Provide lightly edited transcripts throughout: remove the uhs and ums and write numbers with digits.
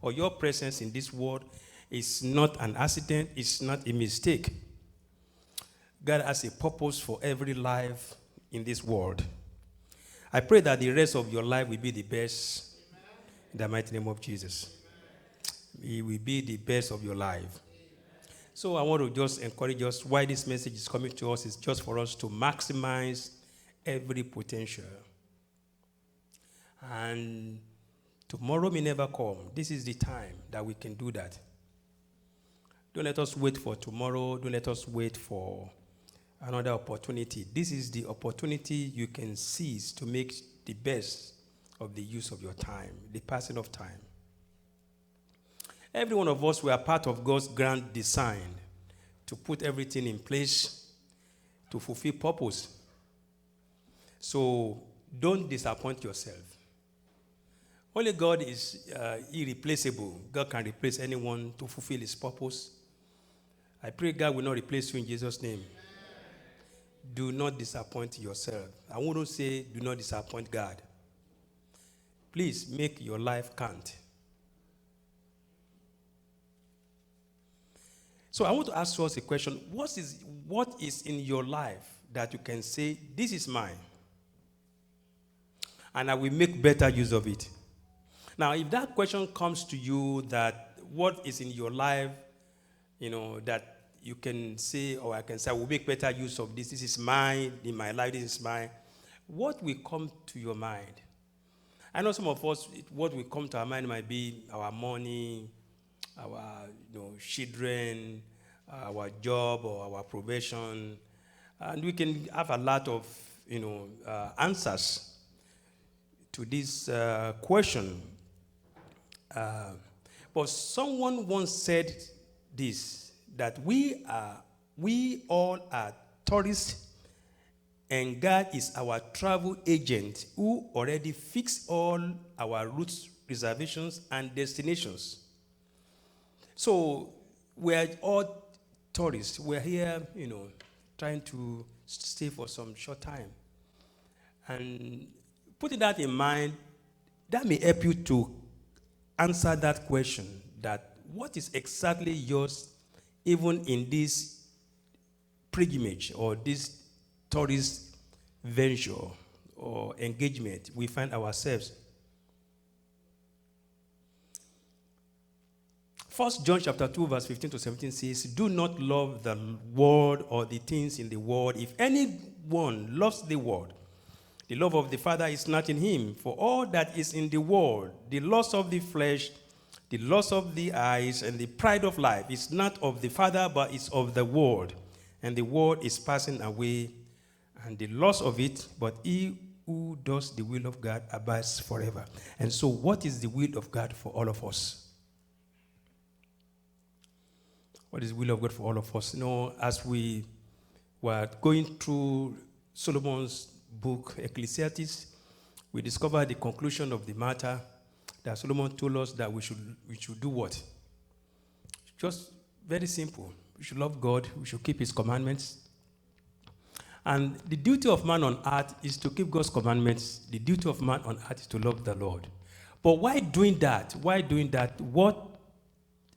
or your presence in this world is not an accident, it's not a mistake. God has a purpose for every life in this world. I pray that the rest of your life will be the best in the mighty name of Jesus. It will be the best of your life. So I want to just encourage us why this message is coming to us is just for us to maximize every potential. And tomorrow may never come. This is the time that we can do that. Don't let us wait for tomorrow. Don't let us wait for another opportunity. This is the opportunity you can seize to make the best of the use of your time, the passing of time. Every one of us, we are part of God's grand design to put everything in place to fulfill purpose. So don't disappoint yourself. Only God is irreplaceable. God can replace anyone to fulfill his purpose. I pray God will not replace you in Jesus' name. Do not disappoint yourself. I wouldn't say do not disappoint God. Please make your life count. So I want to ask us a question. What is in your life that you can say, this is mine, and I will make better use of it? Now, if that question comes to you, that what is in your life, that you can say, or I can say, I will make better use of this. This is mine, in my life, this is mine. What will come to your mind? I know some of us, what will come to our mind might be our money, our children, our job, or our profession. And we can have a lot of answers to this question. But someone once said this, that we all are tourists, and God is our travel agent who already fixed all our routes, reservations, and destinations. So we are all tourists. We're here, trying to stay for some short time. And putting that in mind, that may help you to answer that question, that what is exactly yours even in this pilgrimage or this tourist venture or engagement we find ourselves. 1 John chapter 2, verse 15 to 17 says, do not love the world or the things in the world. If anyone loves the world, the love of the Father is not in him. For all that is in the world, the lust of the flesh, the lust of the eyes, and the pride of life is not of the Father, but is of the world. And the world is passing away, and the lust of it, but he who does the will of God abides forever. And so what is the will of God for all of us? What is the will of God for all of us? As we were going through Solomon's book, Ecclesiastes, we discovered the conclusion of the matter, that Solomon told us that we should do what? Just very simple. We should love God. We should keep his commandments. And the duty of man on earth is to keep God's commandments. The duty of man on earth is to love the Lord. But why doing that? What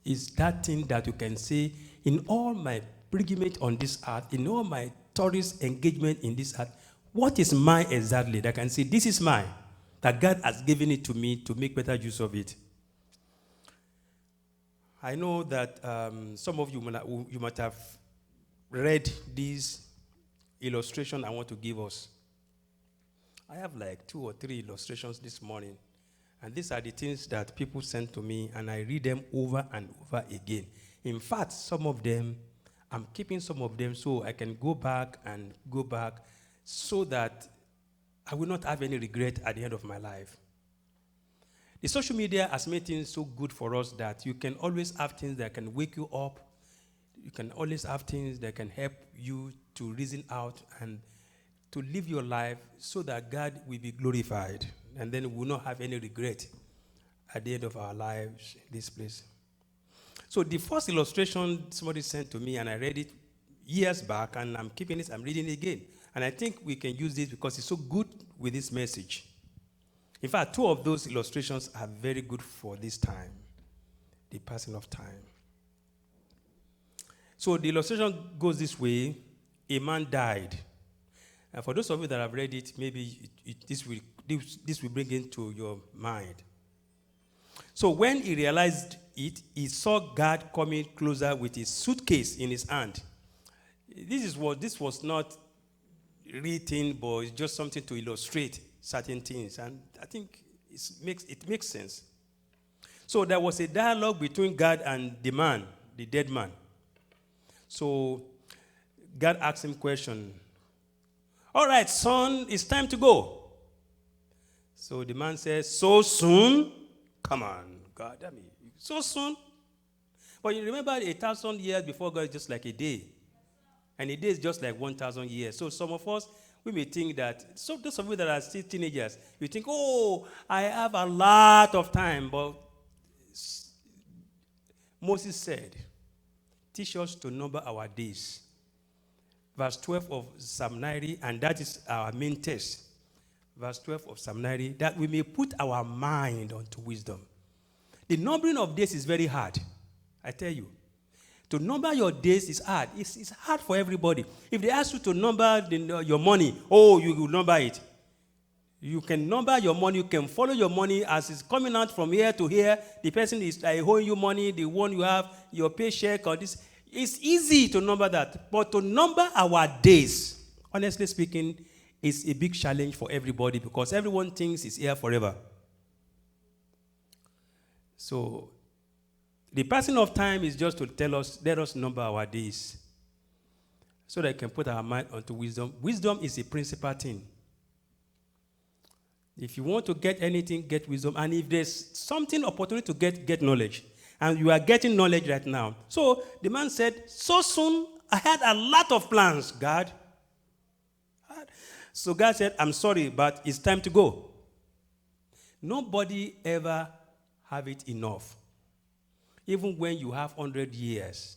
is that thing that you can say, in all my pilgrimage on this earth, in all my tourist engagement in this earth, what is mine exactly? That I can say, this is mine, that God has given it to me to make better use of it. I know that some of you might have read this illustration I want to give us. I have like 2 or 3 illustrations this morning. And these are the things that people send to me, and I read them over and over again. In fact, some of them, I'm keeping some of them so I can go back so that I will not have any regret at the end of my life. The social media has made things so good for us that you can always have things that can wake you up. You can always have things that can help you to reason out and to live your life so that God will be glorified. And then we will not have any regret at the end of our lives in this place. So the first illustration somebody sent to me, and I read it years back, and I'm keeping it, I'm reading it again. And I think we can use this because it's so good with this message. In fact, 2 of those illustrations are very good for this time. the passing of time. So the illustration goes this way. A man died. And for those of you that have read it, maybe this will bring into your mind. So when he realized it, he saw God coming closer with his suitcase in his hand. This was not written, but it's just something to illustrate certain things. And I think it makes sense. So there was a dialogue between God and the man, the dead man. So God asked him a question. All right, son, it's time to go. So the man says, so soon? Come on, God, so soon? But you remember 1,000 years before God is just like a day. And a day is just like 1,000 years. So some of us, we may think that, so those of you that are still teenagers, you think, oh, I have a lot of time. But Moses said, teach us to number our days. Verse 12 of Psalm 90, and that is our main text. Verse 12 of Psalm 90, that we may put our mind unto wisdom. The numbering of days is very hard, I tell you. To number your days is hard. It's hard for everybody. If they ask you to number your money, you will number it. You can number your money. You can follow your money as it's coming out from here to here. The person is owing you money, the one you have, your paycheck or this. It's easy to number that. But to number our days, honestly speaking, is a big challenge for everybody because everyone thinks it's here forever. So the passing of time is just to tell us, let us number our days so that we can put our mind onto wisdom. Wisdom is a principal thing. If you want to get anything, get wisdom. And if there's something opportunity to get knowledge, and you are getting knowledge right now. So the man said, so soon, I had a lot of plans, God. So God said, I'm sorry, but it's time to go. Nobody ever have it enough. Even when you have 100 years.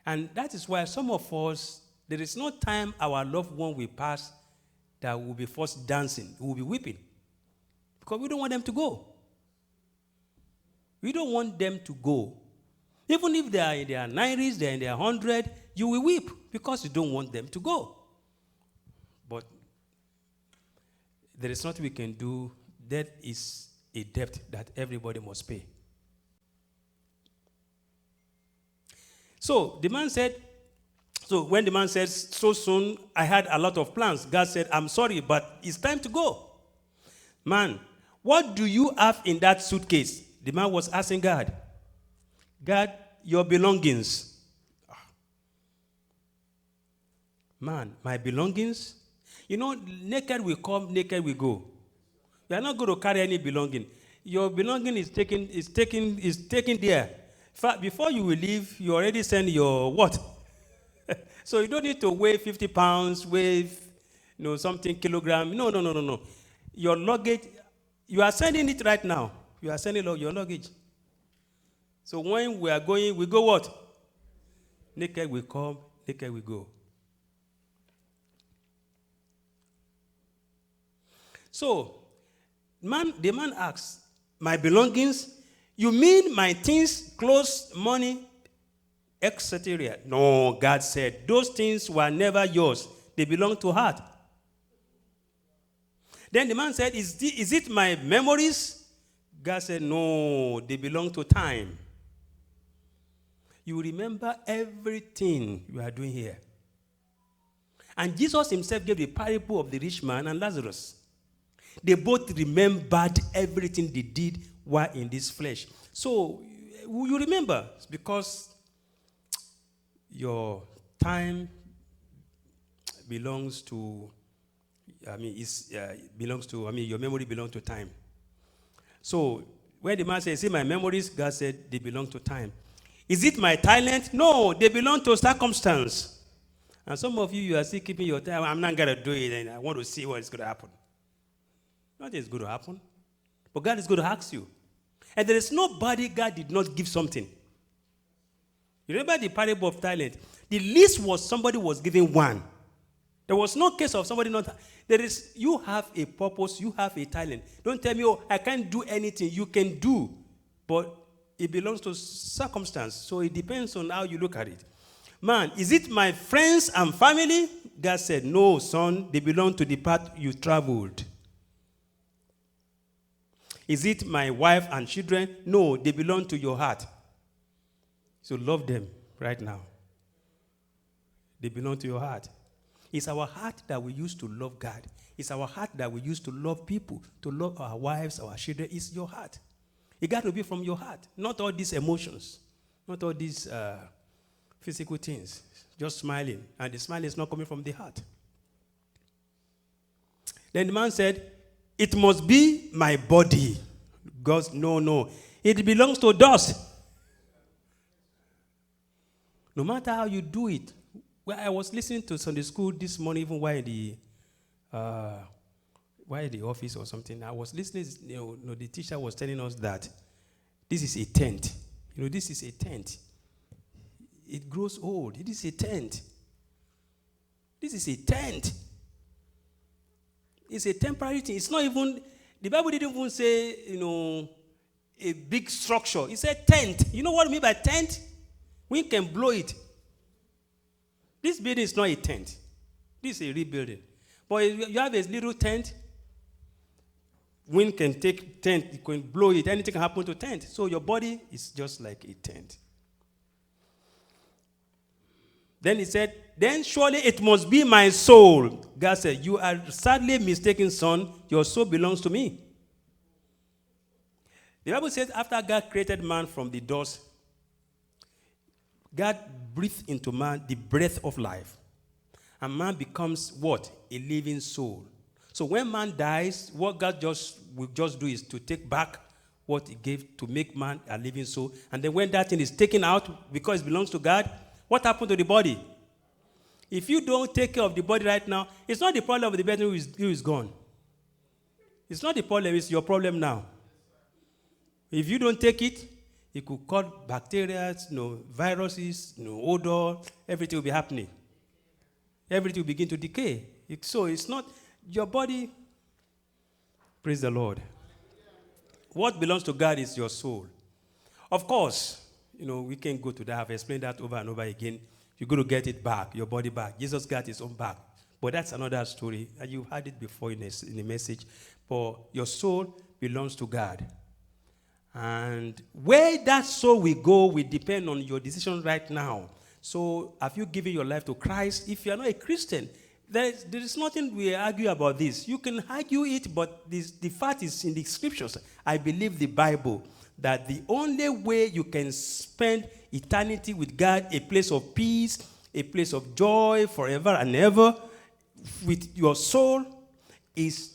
And that is why some of us, there is no time our loved one will pass that will be first dancing, we will be weeping. Because we don't want them to go. We don't want them to go. Even if they are in their 90s, they are in their 100, you will weep because you don't want them to go. But there is nothing we can do. That is a debt that everybody must pay. So the man said, so when the man says, so soon, I had a lot of plans, God said, I'm sorry, but it's time to go. Man, what do you have in that suitcase? The man was asking God, God, your belongings. Man, my belongings? You know, naked we come, naked we go. You are not going to carry any belonging. Your belonging is taken there. In fact, before you will leave, you already send your what? So you don't need to weigh 50 pounds, weigh something kilogram. No. Your luggage, you are sending it right now. You are sending your luggage. So when we are going, we go what? Naked we come, naked we go. So the man asks, my belongings? You mean my things, clothes, money, etc.? No, God said, those things were never yours. They belong to heart. Then the man said, is it my memories? God said, no, they belong to time. You remember everything you are doing here. And Jesus himself gave the parable of the rich man and Lazarus. They both remembered everything they did while in this flesh. So you remember, because your time belongs to, your memory belongs to time. So when the man says, see my memories, God said, they belong to time. Is it my talent? No, they belong to circumstance. And some of you are still keeping your time. I'm not going to do it, and I want to see what is going to happen. Nothing is going to happen. But God is going to ask you. And there is nobody God did not give something. You remember the parable of talent? The least was somebody was giving one. There was no case of somebody not. You have a purpose, you have a talent. Don't tell me, I can't do anything. You can do. But it belongs to circumstance. So it depends on how you look at it. Man, is it my friends and family? God said, no, son, they belong to the path you traveled. Is it my wife and children? No, they belong to your heart. So love them right now. They belong to your heart. It's our heart that we use to love God. It's our heart that we use to love people, to love our wives, our children. It's your heart. It got to be from your heart, not all these emotions, not all these physical things. Just smiling, and the smile is not coming from the heart. Then the man said, it must be my body. God, no. It belongs to dust. No matter how you do it. Well, I was listening to Sunday school this morning, even while in the office or something. I was listening, the teacher was telling us that this is a tent. This is a tent. It grows old. It is a tent. This is a tent. It's a temporary thing. It's not even, the Bible didn't even say, a big structure. It said tent. You know what I mean by tent? We can blow it. This building is not a tent. This is a rebuilding. But if you have a little tent, wind can take tent, you can blow it, anything can happen to tent. So your body is just like a tent. Then he said, then surely it must be my soul. God said, you are sadly mistaken, son. Your soul belongs to me. The Bible says after God created man from the dust, God breathed into man the breath of life. And man becomes what? A living soul. So when man dies, what God will just do is to take back what he gave to make man a living soul. And then when that thing is taken out because it belongs to God, what happened to the body? If you don't take care of the body right now, it's not the problem of the person who is gone. It's not the problem, it's your problem now. If you don't take it, it could cause bacteria, viruses, odor, everything will be happening. Everything will begin to decay. So it's not your body. Praise the Lord. What belongs to God is your soul. Of course, we can go to that. I've explained that over and over again. You're going to get it back, your body back. Jesus got his own back. But that's another story. And you've heard it before in the message. But your soul belongs to God. And where that soul will go will depend on your decision right now. So have you given your life to Christ? If you are not a Christian, there is nothing we argue about this. You can argue it, but the fact is in the scriptures. I believe the Bible that the only way you can spend eternity with God, a place of peace, a place of joy forever and ever with your soul, is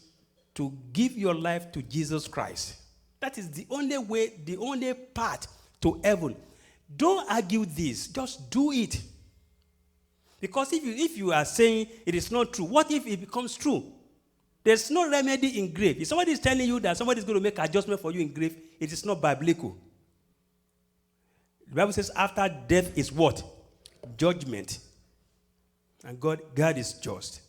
to give your life to Jesus Christ. That is the only way, the only path to heaven. Don't argue this. Just do it. Because if you are saying it is not true, what if it becomes true? There's no remedy in grave. If somebody is telling you that somebody is going to make adjustment for you in grave, it is not biblical. The Bible says after death is what? Judgment. And God is just.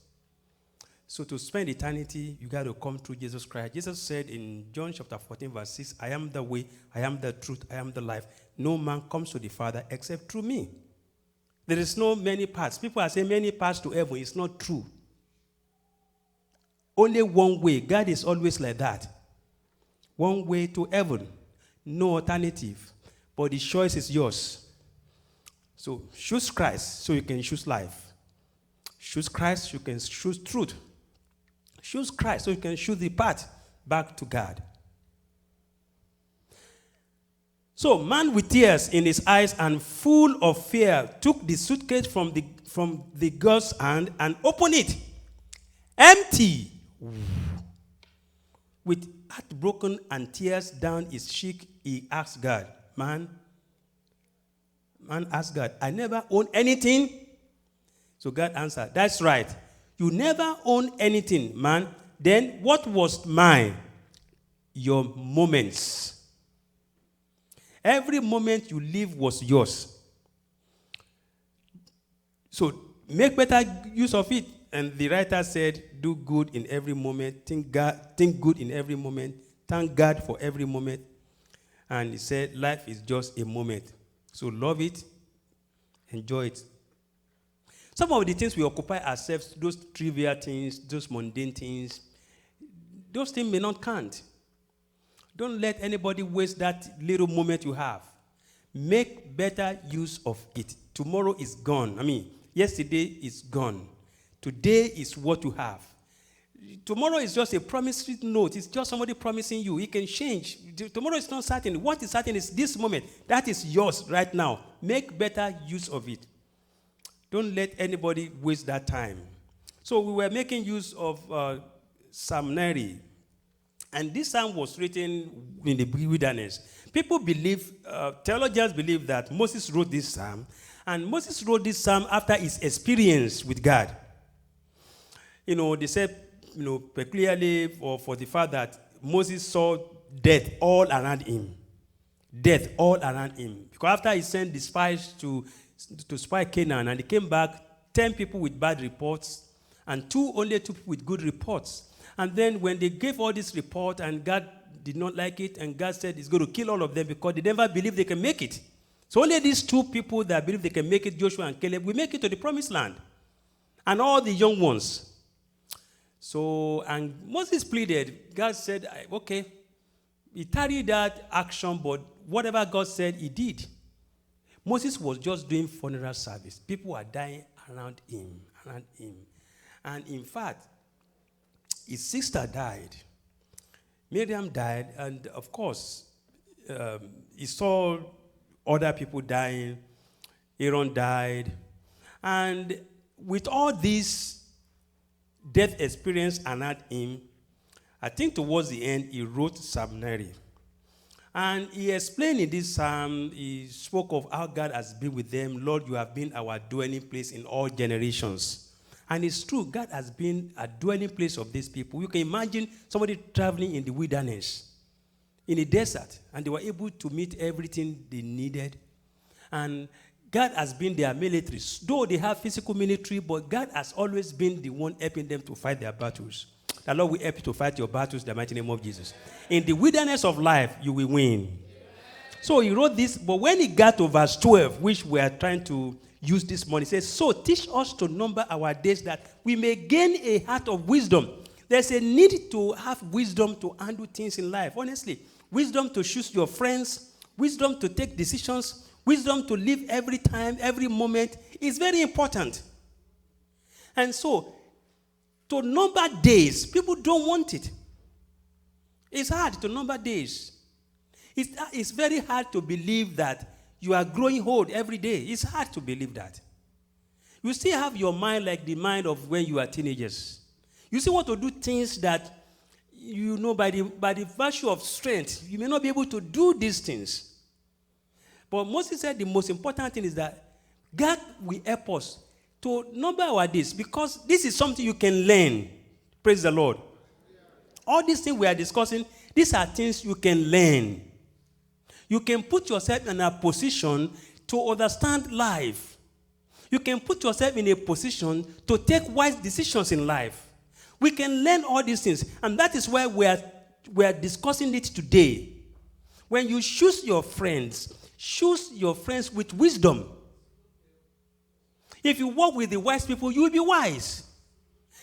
So to spend eternity, you got to come through Jesus Christ. Jesus said in John chapter 14, verse 6, I am the way, I am the truth, I am the life. No man comes to the Father except through me. There is no many paths. People are saying many paths to heaven. It's not true. Only one way. God is always like that. One way to heaven. No alternative. But the choice is yours. So choose Christ so you can choose life. Choose Christ, you can choose truth. Choose Christ so you can choose the path back to God. So man with tears in his eyes and full of fear took the suitcase from the girl's hand and opened it. Empty. With heart broken and tears down his cheek, he asked God, Man asked God, I never owned anything. So God answered, that's right. You never owned anything, man. Then what was mine? Your moments. Every moment you live was yours. So make better use of it. And the writer said, do good in every moment. Think good in every moment. Thank God for every moment. And he said, life is just a moment. So love it, enjoy it. Some of the things we occupy ourselves, those trivial things, those mundane things, those things may not count. Don't let anybody waste that little moment you have. Make better use of it. Tomorrow is gone. Yesterday is gone. Today is what you have. Tomorrow is just a promissory note. It's just somebody promising you. It can change. Tomorrow is not certain. What is certain is this moment. That is yours right now. Make better use of it. Don't let anybody waste that time. So we were making use of Psalm 90. And this psalm was written in the wilderness. People believe, theologians believe that Moses wrote this psalm. And Moses wrote this psalm after his experience with God. They said, peculiarly for the fact that Moses saw death all around him. Death all around him. Because after he sent the spies to spy Canaan, and they came back, 10 people with bad reports, and only two people with good reports. And then when they gave all this report, and God did not like it, and God said he's going to kill all of them because they never believed they can make it. So only these two people that believe they can make it, Joshua and Caleb, will make it to the promised land. And all the young ones. So, and Moses pleaded. God said, okay, he tarried that action, but whatever God said, he did. Moses was just doing funeral service. People were dying around him. And in fact, his sister died. Miriam died, and of course, he saw other people dying. Aaron died. And with all this death experience around him, I think towards the end, he wrote Psalm 90. And he explained in this psalm, he spoke of how God has been with them. Lord, you have been our dwelling place in all generations. And it's true, God has been a dwelling place of these people. You can imagine somebody traveling in the wilderness, in the desert, and they were able to meet everything they needed. And God has been their military. Though they have physical military, but God has always been the one helping them to fight their battles. The Lord will help you to fight your battles in the mighty name of Jesus. In the wilderness of life, you will win. So he wrote this, but when he got to verse 12, which we are trying to use this morning, he says, so teach us to number our days that we may gain a heart of wisdom. There's a need to have wisdom to handle things in life, honestly. Wisdom to choose your friends, wisdom to take decisions, wisdom to live every time, every moment is very important. And so, to number days, people don't want it. It's hard to number days. It's very hard to believe that you are growing old every day. It's hard to believe that. You still have your mind like the mind of when you are teenagers. You still want to do things that, by the virtue of strength, you may not be able to do these things. But Moses said the most important thing is that God will help us to number our days, because this is something you can learn. Praise the Lord. All these things we are discussing, these are things you can learn. You can put yourself in a position to understand life. You can put yourself in a position to take wise decisions in life. We can learn all these things, and that is why we are discussing it today. When you choose your friends with wisdom. If you walk with the wise people, you will be wise.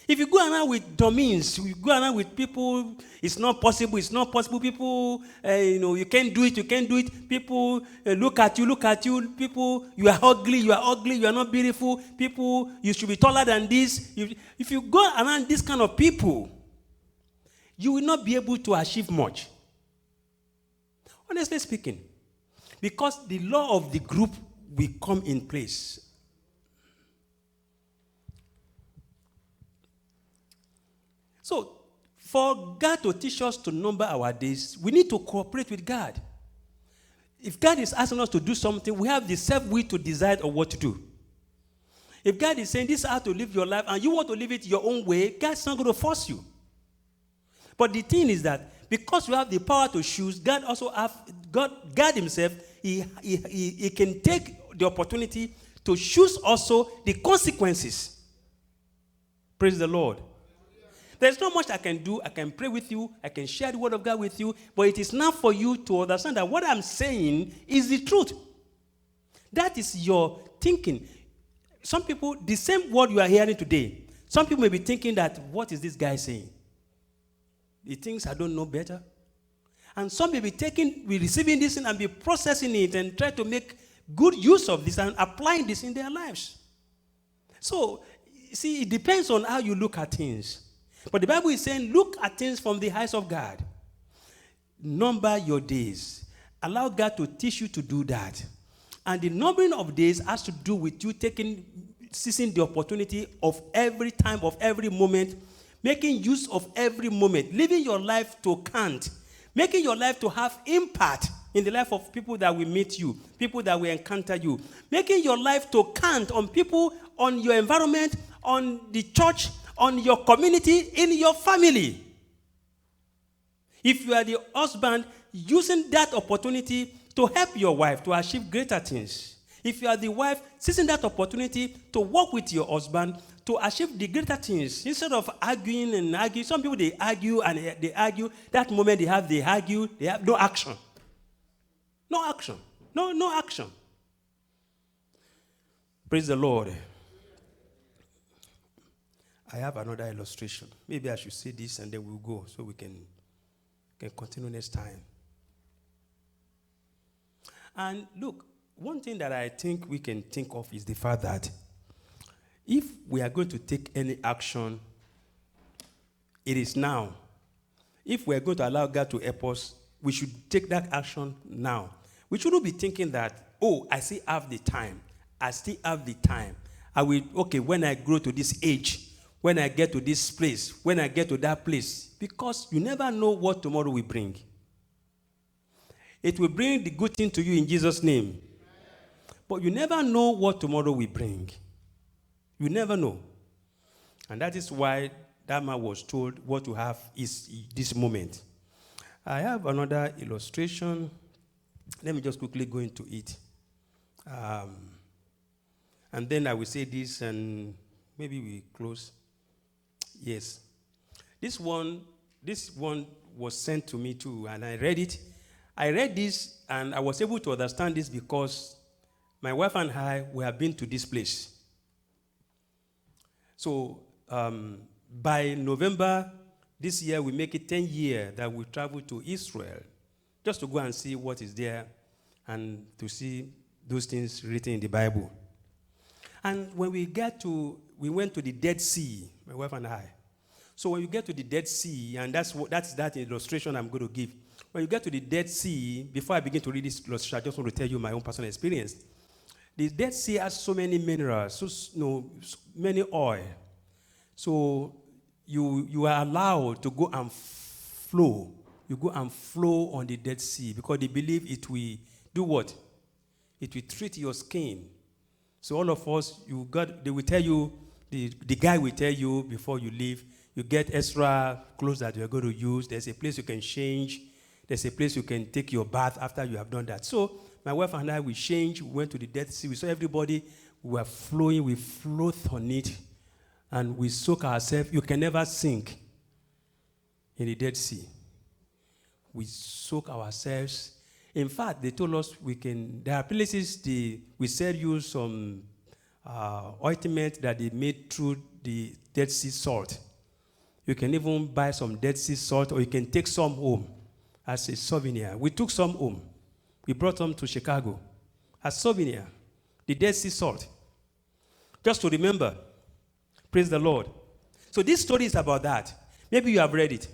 If you go around with dummies, you go around with people, it's not possible, people, you can't do it, people look at you, people, you are ugly, you are not beautiful, people, you should be taller than this. If you go around this kind of people, you will not be able to achieve much. Honestly speaking, because the law of the group will come in place. So, for God to teach us to number our days, we need to cooperate with God. If God is asking us to do something, we have the self-will to decide on what to do. If God is saying this is how to live your life, and you want to live it your own way, God's not going to force you. But the thing is that because you have the power to choose, God himself, he can take the opportunity to choose also the consequences. Praise the Lord. There's not much I can do. I can pray with you. I can share the word of God with you. But it is not for you to understand that what I'm saying is the truth. That is your thinking. Some people, the same word you are hearing today, some people may be thinking that, what is this guy saying? He thinks I don't know better. And some may be receiving this and be processing it and try to make good use of this and applying this in their lives. So, see, it depends on how you look at things. But the Bible is saying, look at things from the eyes of God. Number your days. Allow God to teach you to do that. And the numbering of days has to do with you seizing the opportunity of every time, of every moment, making use of every moment, living your life to count, making your life to have impact in the life of people that will meet you, people that will encounter you, making your life to count on people, on your environment, on the church, on your community, in your family. If you are the husband, using that opportunity to help your wife to achieve greater things. If you are the wife, seizing that opportunity to work with your husband to achieve the greater things, instead of arguing and arguing. Some people, they argue and they argue. That moment they argue, they have no action. No action. No action. Praise the Lord. I have another illustration. Maybe I should say this and then we'll go so we can continue next time. And look, one thing that I think we can think of is the fact that if we are going to take any action, it is now. If we are going to allow God to help us, we should take that action now. We shouldn't be thinking that, I still have the time. I will, when I grow to this age, when I get to this place, when I get to that place, because you never know what tomorrow will bring. It will bring the good thing to you in Jesus' name. But you never know what tomorrow will bring. You never know. And that is why that man was told what to have is this moment. I have another illustration. Let me just quickly go into it. And then I will say this and maybe we close. Yes. This one was sent to me too, and I read it. I read this, and I was able to understand this because my wife and I, we have been to this place. So, by November this year, we make it 10 years that we travel to Israel just to go and see what is there and to see those things written in the Bible. And when we went to the Dead Sea, my wife and I. So when you get to the Dead Sea, and that's that illustration I'm going to give. When you get to the Dead Sea, before I begin to read this illustration, I just want to tell you my own personal experience. The Dead Sea has so many minerals, so many oil. So you are allowed to go and flow. You go and flow on the Dead Sea because they believe it will do what? It will treat your skin. So all of us, they will tell you, the guy will tell you before you leave, you get extra clothes that you're going to use. There's a place you can change. There's a place you can take your bath after you have done that. So my wife and I, we changed. We went to the Dead Sea. We saw everybody. We were flowing. We float on it. And we soak ourselves. You can never sink in the Dead Sea. We soak ourselves. In fact, they told us there are places we sell you some ointment that they made through the Dead Sea salt. You can even buy some Dead Sea salt, or you can take some home as a souvenir. We took some home. We brought some to Chicago as souvenir. The Dead Sea salt. Just to remember. Praise the Lord. So this story is about that. Maybe you have read it.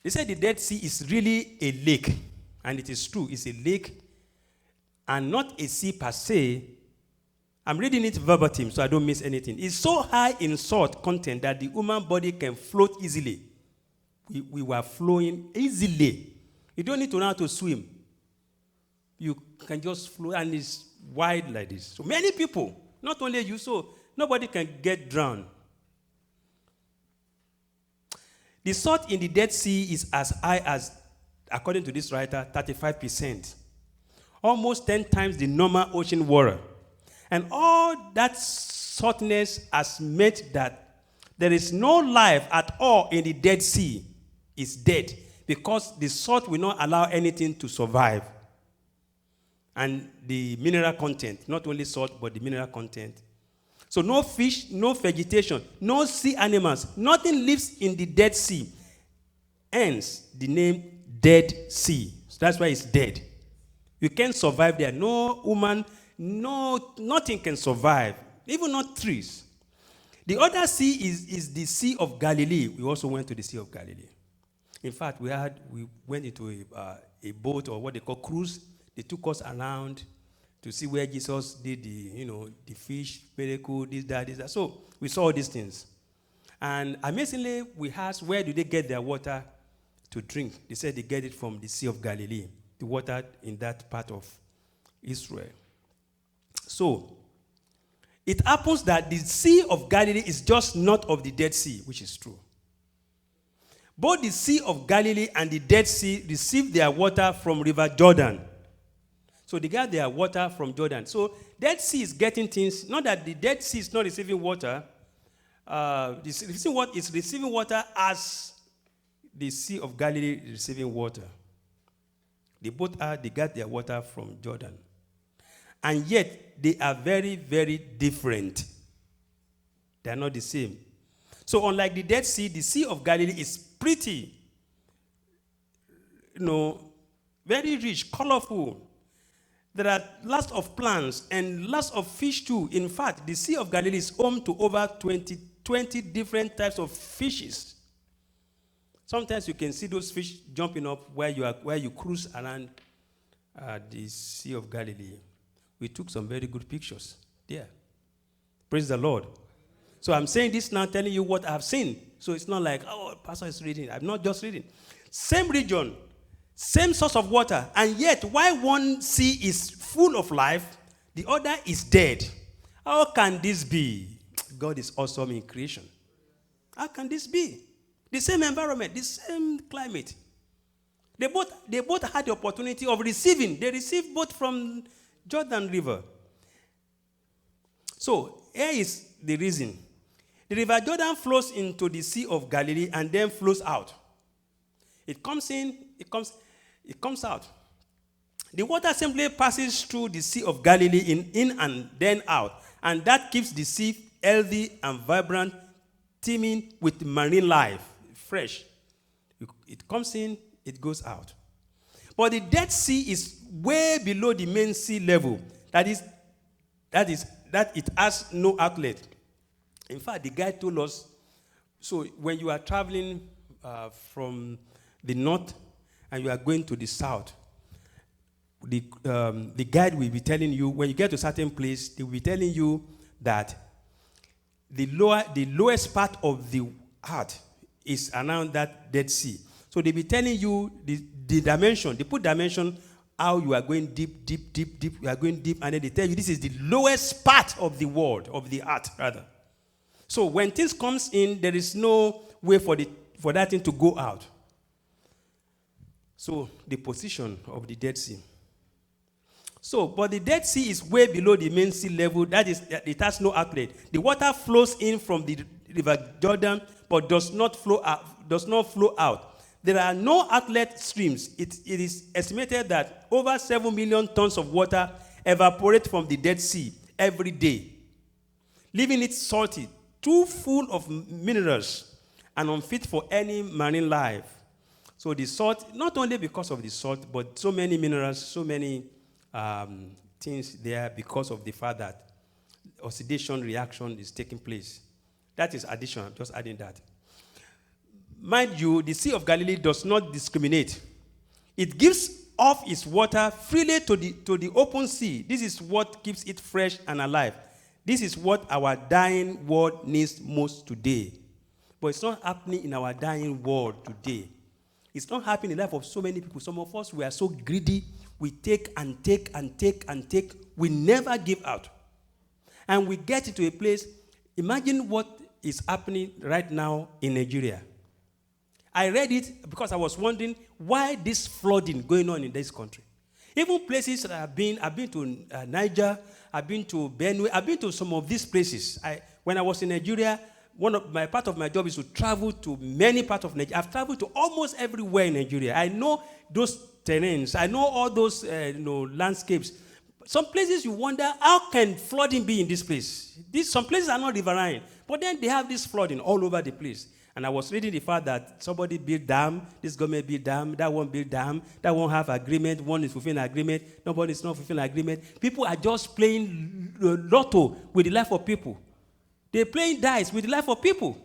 They said the Dead Sea is really a lake. And it is true. It's a lake and not a sea per se. I'm reading it verbatim so I don't miss anything. It's so high in salt content that the human body can float easily. We were flowing easily. You don't need to know how to swim. You can just flow, and it's wide like this. So many people, not only you, so nobody can get drowned. The salt in the Dead Sea is as high as, according to this writer, 35%. Almost 10 times the normal ocean water. And all that saltness has made that there is no life at all in the Dead Sea. It's dead because the salt will not allow anything to survive. And the mineral content, not only salt, but the mineral content. So no fish, no vegetation, no sea animals, nothing lives in the Dead Sea. Hence, the name Dead Sea. So that's why it's dead. You can't survive there. No woman, nothing can survive, even not trees. The other sea is the Sea of Galilee. We also went to the Sea of Galilee. In fact, we went into a boat, or what they call cruise. They took us around to see where Jesus did the fish, miracle, this, that. So we saw all these things. And amazingly, we asked, where do they get their water to drink? They said they get it from the Sea of Galilee, the water in that part of Israel. So it happens that the Sea of Galilee is just north of the Dead Sea, which is true. Both the Sea of Galilee and the Dead Sea received their water from River Jordan. So they got their water from Jordan. So Dead Sea is getting things, not that the Dead Sea is not receiving water. It's receiving water as the Sea of Galilee is receiving water. They got their water from Jordan. And yet, they are very, very different. They are not the same. So unlike the Dead Sea, the Sea of Galilee is pretty, very rich, colorful. There are lots of plants and lots of fish too. In fact, the Sea of Galilee is home to over 20 different types of fishes. Sometimes you can see those fish jumping up where you cruise around the Sea of Galilee. We took some very good pictures there. Praise the Lord. So I'm saying this now, telling you what I've seen. So it's not like, pastor is reading. I'm not just reading. Same region, same source of water, and yet while one sea is full of life, the other is dead. How can this be? God is awesome in creation. How can this be? The same environment, the same climate. They both had the opportunity of receiving. They received both from Jordan River. So here is the reason. The River Jordan flows into the Sea of Galilee and then flows out. It comes in, it comes out. The water simply passes through the Sea of Galilee in and then out. And that keeps the sea healthy and vibrant, teeming with marine life, fresh. It comes in, it goes out. But the Dead Sea is way below the main sea level. That it has no outlet. In fact, the guy told us, so when you are traveling from the north and you are going to the south, the guide will be telling you, when you get to a certain place, they will be telling you that the lowest part of the earth is around that Dead Sea. So they'll be telling you the dimension. They put dimension how you are going deep. You are going deep, and then they tell you this is the lowest part of the world, of the earth, rather. So when things comes in, there is no way for that thing to go out. So the position of the Dead Sea. So, but the Dead Sea is way below the main sea level. That is, it has no outlet. The water flows in from the River Jordan, but does not flow out. There are no outlet streams. It is estimated that over 7 million tons of water evaporate from the Dead Sea every day, leaving it salty, too full of minerals, and unfit for any marine life. So the salt, not only because of the salt, but so many minerals, so many things there because of the fact that oxidation reaction is taking place. That is addition. I'm just adding that. Mind you, the Sea of Galilee does not discriminate. It gives off its water freely to the open sea. This is what keeps it fresh and alive. This is what our dying world needs most today. But it's not happening in our dying world today. It's not happening in the life of so many people. Some of us, we are so greedy. We take and take and take and take. We never give out. And we get into a place, imagine what is happening right now in Nigeria. I read it because I was wondering why this flooding going on in this country. Even places that I've been to Niger, I've been to Benue, I've been to some of these places. When I was in Nigeria, my part of my job is to travel to many parts of Nigeria. I've traveled to almost everywhere in Nigeria. I know those terrains. I know all those landscapes. Some places you wonder, how can flooding be in this place? Some places are not riverine, but then they have this flooding all over the place. And I was reading the fact that somebody built dam, this government built dam, that one built dam, that one have agreement, one is fulfilling agreement, nobody is not fulfilling agreement. People are just playing lotto with the life of people. They're playing dice with the life of people.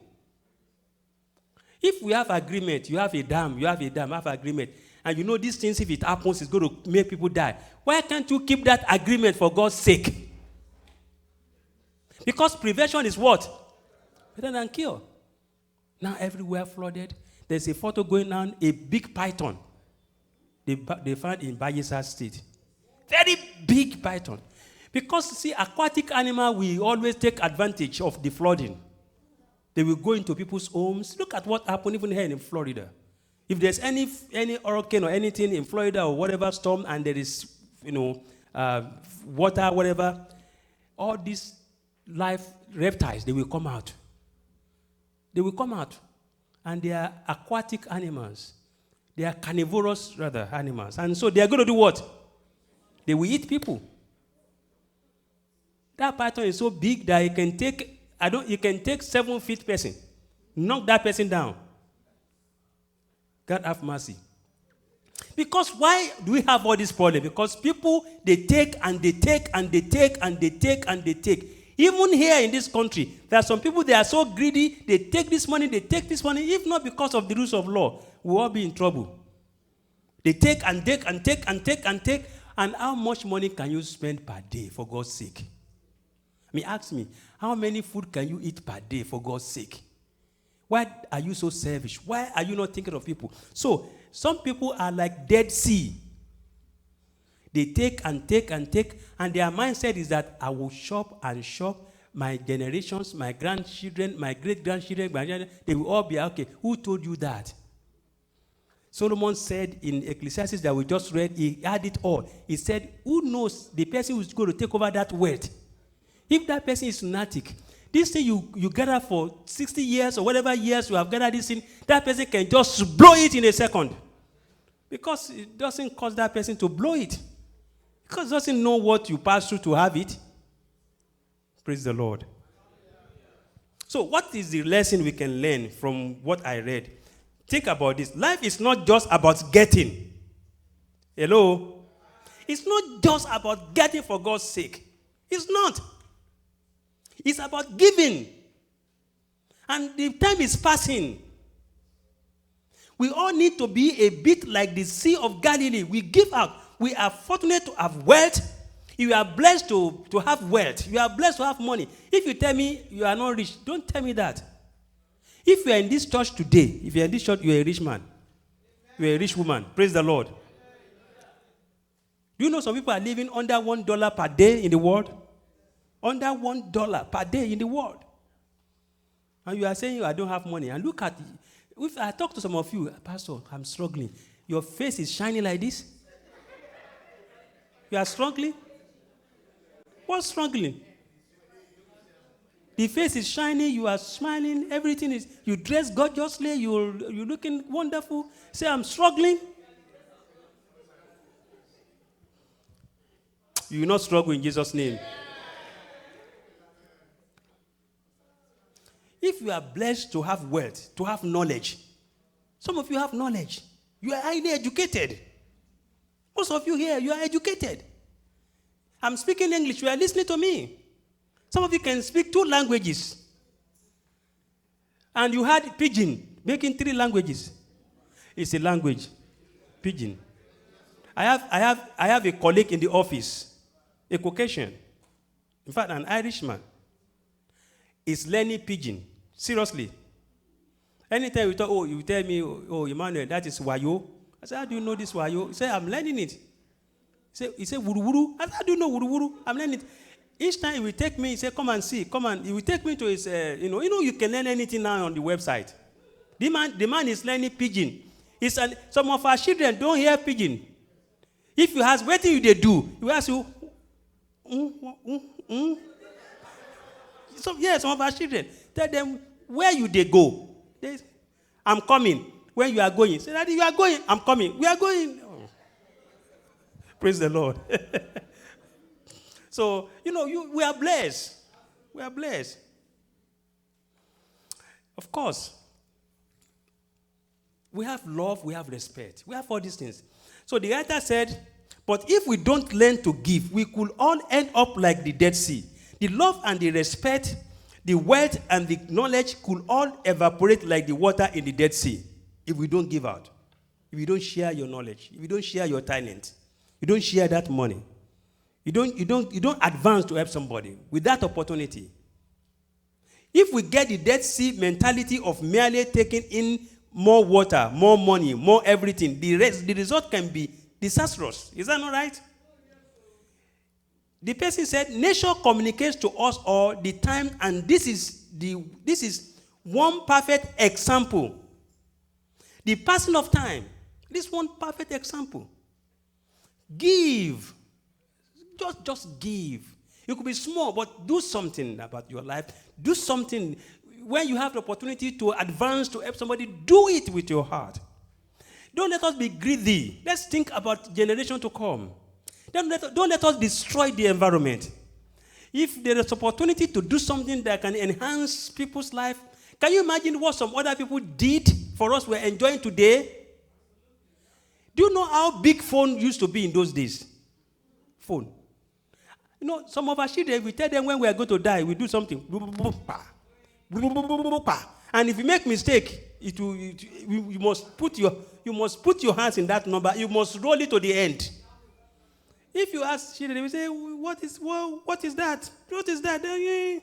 If we have agreement, you have a dam, I have agreement, and you know these things, if it happens, it's going to make people die. Why can't you keep that agreement for God's sake? Because prevention is what? Better than cure. Now everywhere flooded. There's a photo going on, a big python. They found in Bayelsa State. Very big python. Because, see, aquatic animal will always take advantage of the flooding. They will go into people's homes. Look at what happened even here in Florida. If there's any hurricane or anything in Florida or whatever storm, and there is, water, whatever, all these live reptiles, they will come out. They will come out. And they are aquatic animals. They are carnivorous, rather, animals. And so they are going to do what? They will eat people. That python is so big that it can take 7 feet person. Knock that person down. God have mercy. Because why do we have all this problem? Because people, they take and they take and they take and they take and they take. Even here in this country, there are some people, they are so greedy, they take this money, if not because of the rules of law, we'll all be in trouble. They take and take and take and take and take. And how much money can you spend per day, for God's sake? Ask me, how many food can you eat per day, for God's sake? Why are you so selfish? Why are you not thinking of people? So, some people are like Dead Sea. They take and take and take, and their mindset is that I will shop and shop. My generations, my grandchildren, my great-grandchildren, they will all be okay. Who told you that? Solomon said in Ecclesiastes that we just read, he had it all. He said, who knows the person who's going to take over that wealth? If that person is lunatic, this thing you gather for 60 years or whatever years you have gathered this thing, that person can just blow it in a second. Because it doesn't cause that person to blow it. Because it doesn't know what you pass through to have it. Praise the Lord. So what is the lesson we can learn from what I read? Think about this. Life is not just about getting. Hello? It's not just about getting for God's sake. It's not. It's about giving. And the time is passing. We all need to be a bit like the Sea of Galilee. We give out. We are fortunate to have wealth. You are blessed to have wealth. You are blessed to have money. If you tell me you are not rich, don't tell me that. If you are in this church today, if you are in this church, you are a rich man. You are a rich woman. Praise the Lord. Do you know some people are living under $1 per day in the world? Under $1 per day in the world. And you are saying, I don't have money. And look at, if I talk to some of you, Pastor, I'm struggling. Your face is shining like this. You are struggling? What's struggling? The face is shining, you are smiling, everything is, you dress gorgeously, you're looking wonderful. Say, I'm struggling. You will not struggle in Jesus' name. If you are blessed to have wealth, to have knowledge, some of you have knowledge. You are highly educated. Most of you here, you are educated. I'm speaking English, you are listening to me. Some of you can speak 2 languages. And you had Pidgin, making 3 languages. It's a language. Pidgin. I have a colleague in the office, a Caucasian. In fact, an Irishman. Is learning Pidgin. Seriously. Anytime we talk, you tell me, Emmanuel, that is Wayo. I said, how do you know this Wayo? He said, I'm learning it. He said, Wuru Wuru. I said, how do you know Wuru Wuru? I'm learning it. Each time he will take me, he said, come and see, come and, he will take me to his, you can learn anything now on the website. The man is learning Pidgin. Some of our children don't hear Pidgin. If you ask, what do they do? He will ask you, So, some of our children, tell them, Where you they go? I'm coming. When you are going, say, Daddy, you are going. I'm coming. We are going. Oh. Praise the Lord. So, we are blessed. We are blessed. Of course, we have love, we have respect. We have all these things. So the writer said, but if we don't learn to give, we could all end up like the Dead Sea. The love and the respect, the wealth and the knowledge could all evaporate like the water in the Dead Sea if we don't give out. If you don't share your knowledge, if you don't share your talent, you don't share that money. You don't advance to help somebody with that opportunity. If we get the Dead Sea mentality of merely taking in more water, more money, more everything, the result can be disastrous. Is that not right? The person said, nature communicates to us all the time, and this is one perfect example. The passing of time. This one perfect example. Give. Just give. It could be small, but do something about your life. Do something. When you have the opportunity to advance to help somebody, do it with your heart. Don't let us be greedy. Let's think about generation to come. Don't let us destroy the environment. If there is opportunity to do something that can enhance people's life, can you imagine what some other people did for us we're enjoying today? Do you know how big phone used to be in those days? Phone. Some of our children, we tell them when we are going to die, we do something. And if you make mistake, you must put your hands in that number. You must roll it to the end. If you ask children, they will say, what is that? What is that?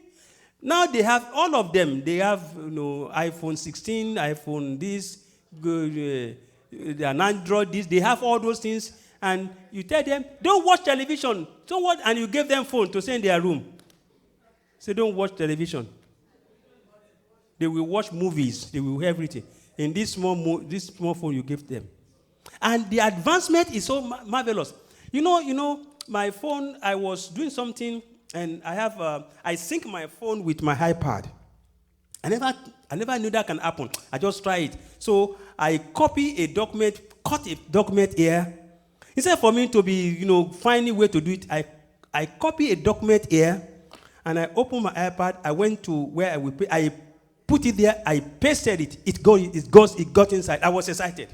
Now they have, all of them, they have iPhone 16, iPhone this, an Android this, they have all those things. And you tell them, don't watch television. Don't watch, and you give them phone to stay in their room. Say, don't watch television. They will watch movies. They will everything. In this small phone you give them. And the advancement is so marvelous. My phone, I was doing something, and I sync my phone with my iPad. I never knew that can happen. I just try it. So I copy a document, cut a document here. Instead for me to be, finding a way to do it, I copy a document here, and I open my iPad. I went to where I put it there. I pasted it. It got inside. I was excited.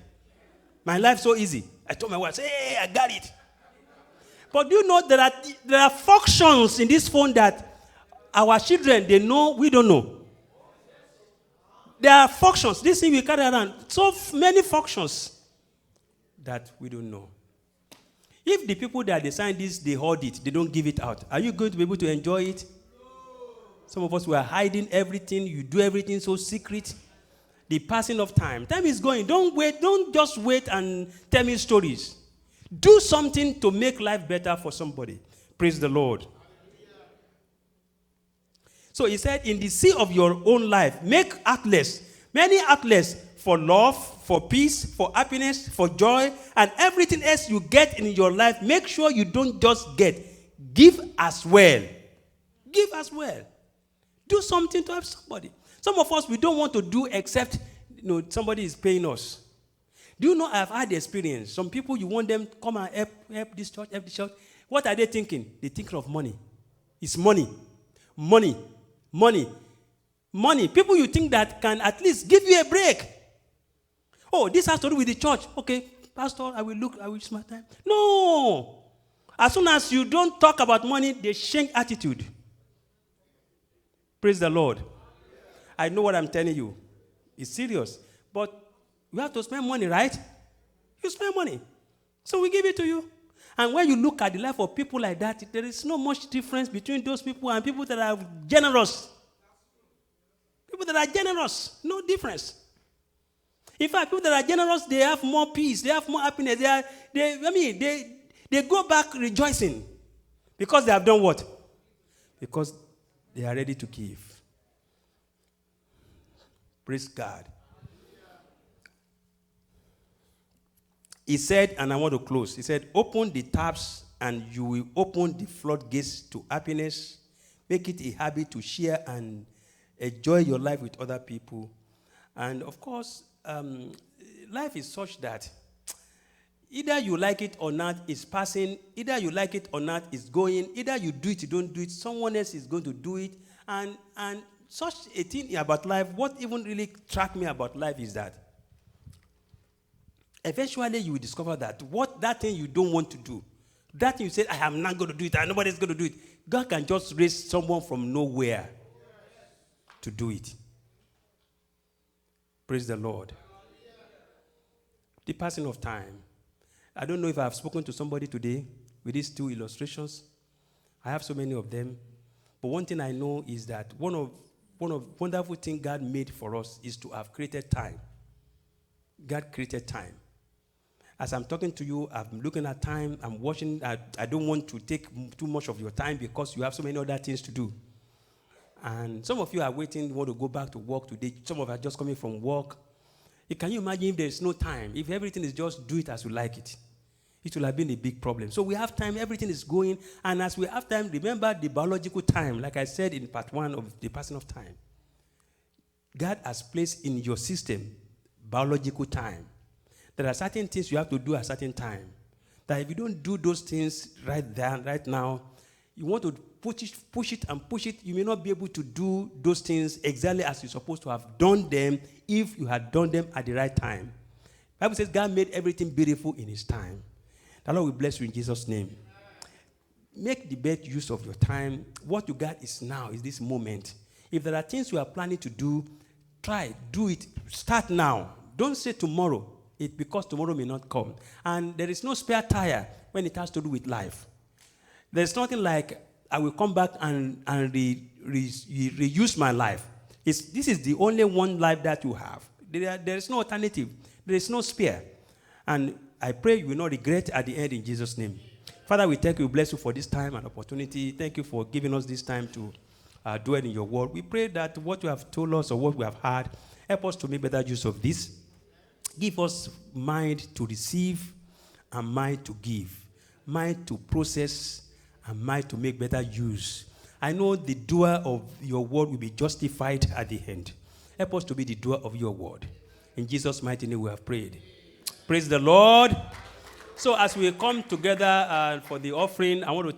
My life so easy. I told my wife, "Hey, I got it." But do you know there are functions in this phone that our children they know we don't know. There are functions. This thing we carry around, so many functions that we don't know. If the people that design this, they hold it, they don't give it out, are you going to be able to enjoy it? Some of us were hiding everything. You do everything so secret. The passing of time. Time is going. Don't wait. Don't just wait and tell me stories. Do something to make life better for somebody. Praise the Lord. So he said, in the sea of your own life, make outlets. Many outlets for love, for peace, for happiness, for joy, and everything else you get in your life. Make sure you don't just get. Give as well. Give as well. Do something to help somebody. Some of us, we don't want to do except somebody is paying us. Do you know I've had the experience? Some people, you want them to come and help this church, help this church. What are they thinking? They're thinking of money. It's money. Money. Money. Money. People you think that can at least give you a break. Oh, this has to do with the church. Okay, Pastor, I will use my time. No. As soon as you don't talk about money, they change attitude. Praise the Lord. I know what I'm telling you. It's serious. But you have to spend money, right? You spend money. So we give it to you. And when you look at the life of people like that, there is not much difference between those people and people that are generous. People that are generous, no difference. In fact, people that are generous, they have more peace, they have more happiness. They go back rejoicing. Because they have done what? Because they are ready to give. Praise God. He said, and I want to close. He said, open the taps and you will open the floodgates to happiness. Make it a habit to share and enjoy your life with other people. And of course, life is such that either you like it or not, it's passing. Either you like it or not, it's going. Either you do it, you don't do it. Someone else is going to do it. And such a thing about life, what even really struck me about life is that eventually you will discover that that thing you don't want to do, that thing you said, I am not going to do it, and nobody's going to do it, God can just raise someone from nowhere to do it. Praise the Lord. The passing of time. I don't know if I've spoken to somebody today with these two illustrations. I have so many of them. But one thing I know is that one of wonderful things God made for us is to have created time. God created time. As I'm talking to you, I'm looking at time, I'm watching. I don't want to take too much of your time because you have so many other things to do. And some of you are waiting, want to go back to work today. Some of you are just coming from work. Can you imagine if there is no time? If everything is just do it as you like it, it will have been a big problem. So we have time, everything is going. And as we have time, remember the biological time, like I said in part 1 of the passing of time. God has placed in your system biological time. There are certain things you have to do at a certain time. That if you don't do those things right now, you want to push it, you may not be able to do those things exactly as you're supposed to have done them if you had done them at the right time. The Bible says God made everything beautiful in his time. The Lord will bless you in Jesus' name. Make the best use of your time. What you got is now, is this moment. If there are things you are planning to do, do it. Start now. Don't say tomorrow. Because tomorrow may not come. And there is no spare tire when it has to do with life. There's nothing like, I will come back and reuse my life. This is the only one life that you have. There is no alternative. There is no spare. And I pray you will not regret at the end in Jesus' name. Father, we thank you, bless you for this time and opportunity. Thank you for giving us this time to dwell in your word. We pray that what you have told us or what we have heard, help us to make better use of this. Give us mind to receive and mind to give, mind to process and mind to make better use. I know the doer of your word will be justified at the end. Help us to be the doer of your word. In Jesus' mighty name we have prayed. Praise the Lord. So as we come together for the offering, I want to thank